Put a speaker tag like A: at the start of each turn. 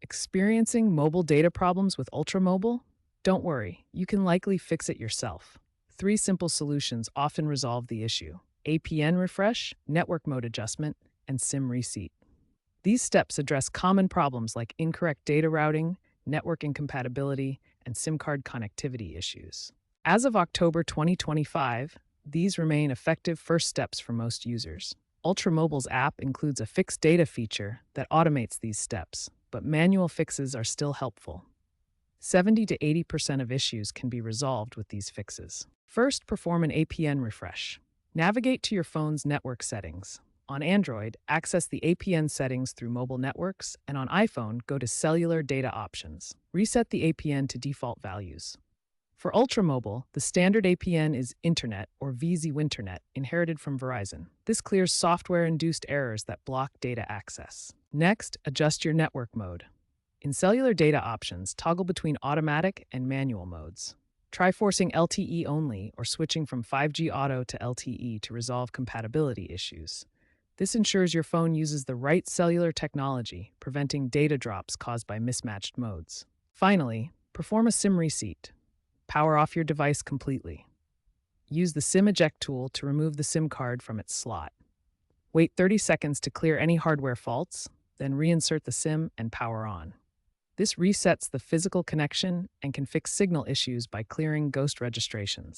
A: Experiencing mobile data problems with Ultra Mobile? Don't worry, you can likely fix it yourself. Three simple solutions often resolve the issue: APN refresh, network mode adjustment, and SIM reseat. These steps address common problems like incorrect data routing, network incompatibility, and SIM card connectivity issues. As of October 2025, these remain effective first steps for most users. Ultra Mobile's app includes a fixed data feature that automates these steps, but manual fixes are still helpful. 70 to 80% of issues can be resolved with these fixes. First, perform an APN refresh. Navigate to your phone's network settings. On Android, access the APN settings through mobile networks, and on iPhone, go to Cellular Data Options. Reset the APN to default values. For Ultra Mobile, the standard APN is Internet or VZ Winternet, inherited from Verizon. This clears software-induced errors that block data access. Next, adjust your network mode. In Cellular Data Options, toggle between automatic and manual modes. Try forcing LTE only or switching from 5G Auto to LTE to resolve compatibility issues. This ensures your phone uses the right cellular technology, preventing data drops caused by mismatched modes. Finally, perform a SIM reseat. Power off your device completely. Use the SIM eject tool to remove the SIM card from its slot. Wait 30 seconds to clear any hardware faults, then reinsert the SIM and power on. This resets the physical connection and can fix signal issues by clearing ghost registrations.